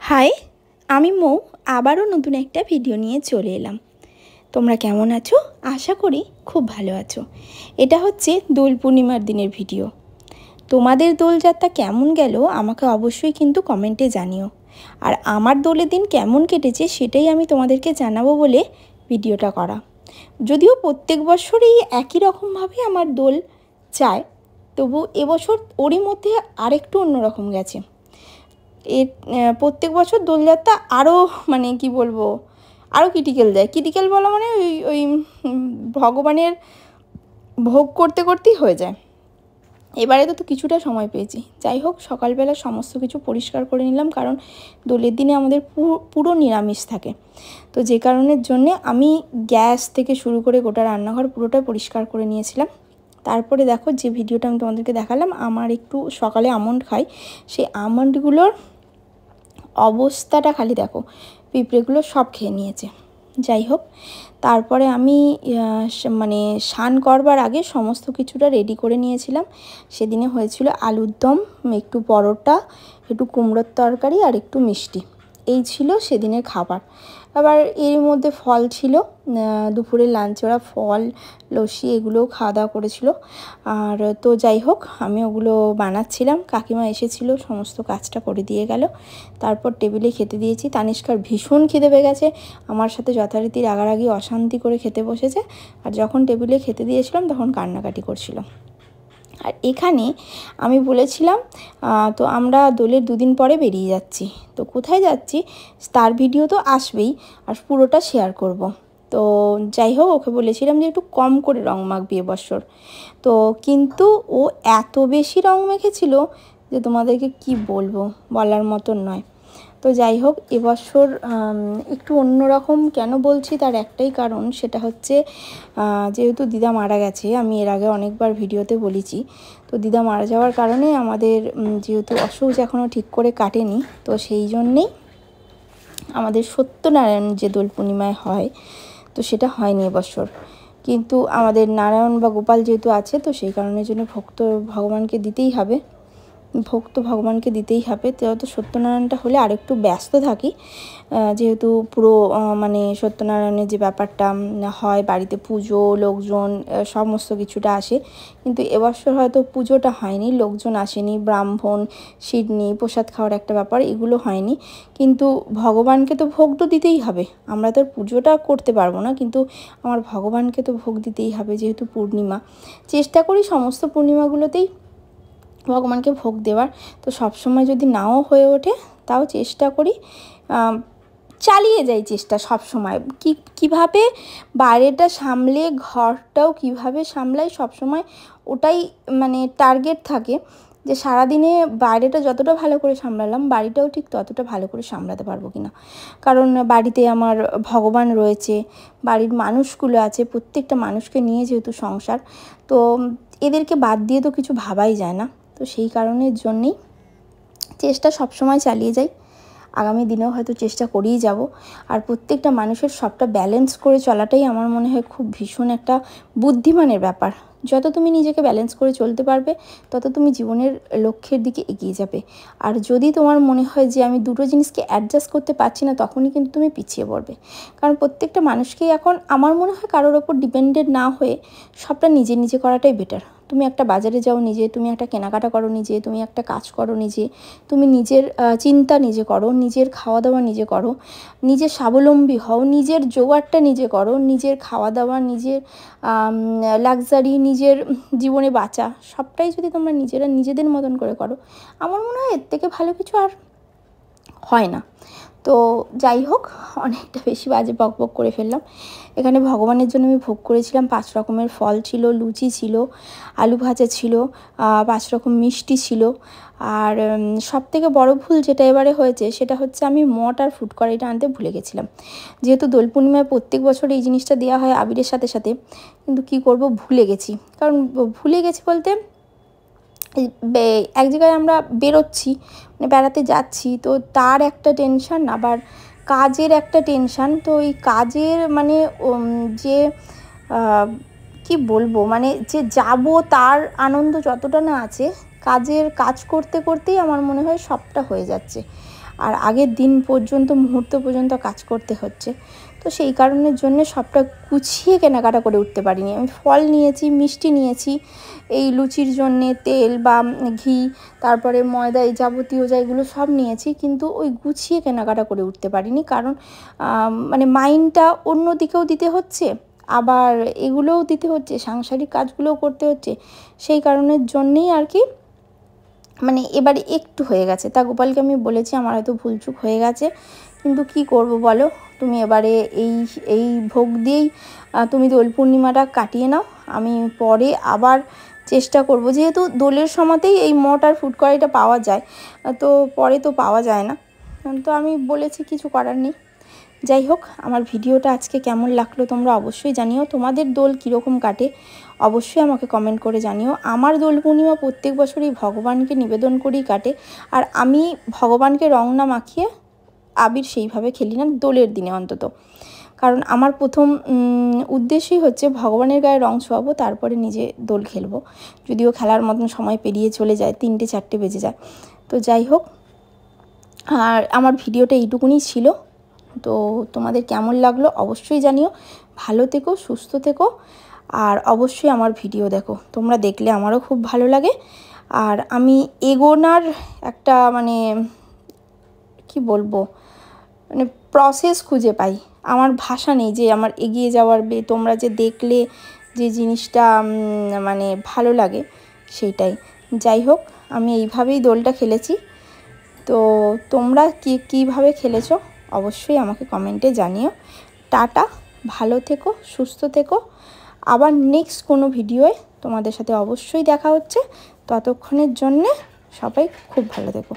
High, আমি মৌ আবারও নতুন একটা ভিডিও নিয়ে চলে এলাম। তোমরা কেমন আছো? আশা করি খুব ভালো আছো। এটা হচ্ছে দোল পূর্ণিমার দিনের ভিডিও। তোমাদের দোলযাত্রা কেমন গেল আমাকে অবশ্যই কিন্তু কমেন্টে জানিও। আর আমার দোলের দিন কেমন কেটেছে সেটাই আমি তোমাদেরকে জানাবো বলে ভিডিওটা করা। যদিও প্রত্যেক বছরই একই রকমভাবে আমার দোল যায়, তবু এবছর ওরই মধ্যে আরেকটু অন্যরকম গেছে। এর প্রত্যেক বছর দোলযাত্রা আরও কি বলবো, আরও ক্রিটিক্যাল যায়। ক্রিটিক্যাল বলা মানে ওই ভগবানের ভোগ করতে করতেই হয়ে যায়। এবারে তো কিছুটা সময় পেয়েছি। যাই হোক, সকালবেলা সমস্ত কিছু পরিষ্কার করে নিলাম, কারণ দোলের দিনে আমাদের পুরো নিরামিষ থাকে। তো যে কারণের জন্যে আমি গ্যাস থেকে শুরু করে গোটা রান্নাঘর পুরোটাই পরিষ্কার করে নিয়েছিলাম। তারপরে দেখো, যে ভিডিওটা আমি তোমাদেরকে দেখালাম, আমার একটু সকালে আমন্ড খাই, সেই আমন্ডগুলোর অবস্থাটা খালি দেখো, পিঁপড়েগুলো সব খেয়ে নিয়েছে। যাই হোক, তারপরে আমি স্নান করবার আগে সমস্ত কিছুটা রেডি করে নিয়েছিলাম। সেদিনে হয়েছিল আলুর দম, একটু পরোটা, একটু কুমড়োর তরকারি আর একটু মিষ্টি। এই ছিল সেদিনের খাবার। আবার এর মধ্যে ফল ছিল, দুপুরের লাঞ্চে ওরা ফল, লস্যি এগুলোও খাওয়া দাওয়া করেছিল। আর তো যাই হোক, আমি ওগুলো বানাচ্ছিলাম, কাকিমা এসেছিল, সমস্ত কাজটা করে দিয়ে গেল। তারপর টেবিলে খেতে দিয়েছি। তানিষ্কার ভীষণ খিদে পেয়ে গেছে, আমার সাথে যথারীতি রাগারাগি অশান্তি করে খেতে বসেছে। আর যখন টেবিলে খেতে দিয়েছিলাম তখন কান্নাকাটি করছিল। আর এখানে আমি বলেছিলাম, তো আমরা দোলের দুদিন পরে বেরিয়ে যাচ্ছি। তো কোথায় যাচ্ছি তার ভিডিও তো আসবেই, আর পুরোটা শেয়ার করব। তো যাই হোক, ওকে বলেছিলাম যে একটু কম করে রং মাখবি এবছর। তো কিন্তু ও এত বেশি রং মেখেছিল যে তোমাদেরকে কি বলবো, বলার মতন নয়। তো যাই হোক, এবছর একটু অন্যরকম কেন বলছি তার একটাই কারণ, সেটা হচ্ছে যেহেতু দিদা মারা গেছে। আমি এর আগে অনেকবার ভিডিওতে বলেছি। তো দিদা মারা যাওয়ার কারণে আমাদের যেহেতু অসুখ এখনও ঠিক করে কাটেনি, তো সেই জন্যেই আমাদের সত্যনারায়ণ যে দোল পূর্ণিমায় হয়, তো সেটা হয়নি এবছর। কিন্তু আমাদের নারায়ণ বা গোপাল যেহেতু আছে, তো সেই কারণের জন্য ভগবানকে দিতেই হবে। তো সত্যনারায়ণটা হলে আরেকটু ব্যস্ত থাকি, যেহেতু পুরো সত্যনারায়ণের যে ব্যাপারটা হয়, বাড়িতে পুজো, লোকজন, সমস্ত কিছুটা আসে। কিন্তু এবছর হয়তো পুজোটা হয়নি, লোকজন আসেনি, ব্রাহ্মণ, সিডনি, প্রসাদ খাওয়ার একটা ব্যাপার, এগুলো হয়নি। কিন্তু ভগবানকে তো ভোগ তো দিতেই হবে। আমরা তো পুজোটা করতে পারবো না, কিন্তু আমার ভগবানকে তো ভোগ দিতেই হবে, যেহেতু পূর্ণিমা। চেষ্টা করি সমস্ত পূর্ণিমাগুলোতেই ভগবানকে ভোগ দেওয়ার। তো সবসময় যদি নাও হয়ে ওঠে, তাও চেষ্টা করি, চালিয়ে যাই চেষ্টা সবসময়। কীভাবে বাইরেটা সামলে ঘরটাও কীভাবে সামলাই, সবসময় ওটাই টার্গেট থাকে যে সারাদিনে বাইরেটা যতটা ভালো করে সামলালাম, বাড়িটাও ঠিক ততটা ভালো করে সামলাতে পারবো কি না। কারণ বাড়িতে আমার ভগবান রয়েছে, বাড়ির মানুষগুলো আছে, প্রত্যেকটা মানুষকে নিয়ে যেহেতু সংসার, তো এদেরকে বাদ দিয়ে তো কিছু ভাবাই যায় না। তো সেই কারণের জন্যেই চেষ্টা সবসময় চালিয়ে যাই, আগামী দিনেও হয়তো চেষ্টা করেই যাব। আর প্রত্যেকটা মানুষের সবটা ব্যালেন্স করে চলাটাই আমার মনে হয় খুব ভীষণ একটা বুদ্ধিমানের ব্যাপার। যত তুমি নিজেকে ব্যালেন্স করে চলতে পারবে, তত তুমি জীবনের লক্ষ্যের দিকে এগিয়ে যাবে। আর যদি তোমার মনে হয় যে আমি দুটো জিনিসকে অ্যাডজাস্ট করতে পারছি না, তখনই কিন্তু তুমি পিছিয়ে পড়বে। কারণ প্রত্যেকটা মানুষকেই এখন আমার মনে হয় কারোর ওপর ডিপেন্ডেন্ট না হয়ে সবটা নিজে নিজে করাটাই বেটার। তুমি একটা বাজারে যাও নিজে, তুমি একটা কেনাকাটা করো নিজে, তুমি একটা কাজ করো নিজে, তুমি নিজের চিন্তা নিজে করো, নিজের খাওয়া দাওয়া নিজে করো, নিজের স্বাবলম্বী হও, নিজের জোগাড়টা নিজে করো, নিজের খাওয়া দাওয়া, নিজের লাক্সারি, নিজের জীবনে বাঁচা, সবটাই যদি তোমরা নিজেদের মতন করে করো, আমার মনে হয় এর থেকে ভালো কিছু আর হয় না। তো যাই হোক, অনেকটা বেশি বাজে বকবক করে ফেললাম। এখানে ভগবানের জন্য আমি ভোগ করেছিলাম 5 রকমের ফল ছিল, লুচি ছিল, আলু ভাজা ছিল, 5 রকম মিষ্টি ছিল। আর সবথেকে বড় ভুল যেটা এবারে হয়েছে, সেটা হচ্ছে আমি মট আর ফুড কড়াইটা আনতে ভুলে গেছিলাম। যেহেতু দোল পূর্ণিমায় প্রত্যেক বছর এই জিনিসটা দেওয়া হয় আবিরের সাথে সাথে, কিন্তু কি করব, ভুলে গেছি। কারণ ভুলে গেছি বলতে, এক জায়গায় আমরা বেরোচ্ছি, বেড়াতে যাচ্ছি, তো তার একটা টেনশান, আবার কাজের একটা টেনশান। তো এই কাজের যে কি বলবো, যে যাব তার আনন্দ যতটা না আছে, কাজ করতে করতেই আমার মনে হয় সবটা হয়ে যাচ্ছে। আর আগের দিন পর্যন্ত মুহূর্ত পর্যন্ত কাজ করতে হচ্ছে। তো সেই কারণের জন্য সবটা গুছিয়ে কেনাকাটা করে উঠতে পারিনি। আমি ফল নিয়েছি, মিষ্টি নিয়েছি, এই লুচির জন্যে তেল বা ঘি, তারপরে ময়দা, এই যাবতীয় যেগুলো সব নিয়েছি, কিন্তু ওই গুছিয়ে কেনাকাটা করে উঠতে পারিনি। কারণ মানে মাইন্ডটা অন্য দিকেও দিতে হচ্ছে, আবার এগুলোও দিতে হচ্ছে, সাংসারিক কাজগুলোও করতে হচ্ছে। সেই কারণের জন্যেই আর কি মানে এবারে একটু হয়ে গেছে। তা গোপালকে আমি বলেছি আমার হয়তো ভুলচুক হয়ে গেছে, কিন্তু কি করব বলো, তুমি এবারে এই ভোগ দিয়েই তুমি দোল পূর্ণিমাটা কাটিয়ে নাও। আমি পরে আবার চেষ্টা করব, যেহেতু দোলের সময়তেই এই মঠ আর ফুড কড়াইটা পাওয়া যায়, তো পরে তো পাওয়া যায় না। তো আমি বলেছি, কিছু করার নেই। যাই হোক, আমার ভিডিওটা আজকে কেমন লাগলো তোমরা অবশ্যই জানিও। তোমাদের দোল কীরকম কাটে অবশ্যই আমাকে কমেন্ট করে জানিও। আমার দোল পূর্ণিমা প্রত্যেক বছরই ভগবানকে নিবেদন করেই কাটে। আর আমি ভগবানকে রং না মাখিয়ে আবির সেইভাবে খেলি না দোলের দিনে অন্তত। কারণ আমার প্রথম উদ্দেশ্যই হচ্ছে ভগবানের গায়ে রং ছোঁয়াবো, তারপরে নিজে দোল খেলবো। যদিও খেলার মতন সময় পেরিয়ে চলে যায়, 3টে 4টে বেজে যায়। তো যাই হোক, আর আমার ভিডিওটা এইটুকুনি ছিল। তো তোমাদের কেমন লাগলো অবশ্যই জানিও। ভালো থেকো, সুস্থ থেকো, আর অবশ্যই আমার ভিডিও দেখো। তোমরা দেখলে আমারও খুব ভালো লাগে। আর আমি এগোনার একটা মানে কি বলবো, মানে প্রসেস খুঁজে পাই। আমার ভাষা নেই যে আমার এগিয়ে যাওয়ার। তোমরা যে দেখলে যে জিনিসটা মানে ভালো লাগে সেইটাই। যাই হোক, আমি এইভাবেই দোলটা খেলেছি। তো তোমরা কীভাবে খেলেছো অবশ্যই আমাকে কমেন্টে জানিও। টাটা, ভালো থেকো, সুস্থ থেকো। আবার নেক্সট কোনো ভিডিওয় তোমাদের সাথে অবশ্যই দেখা হচ্ছে। ততক্ষণের জন্যে সবাই খুব ভালো থেকো।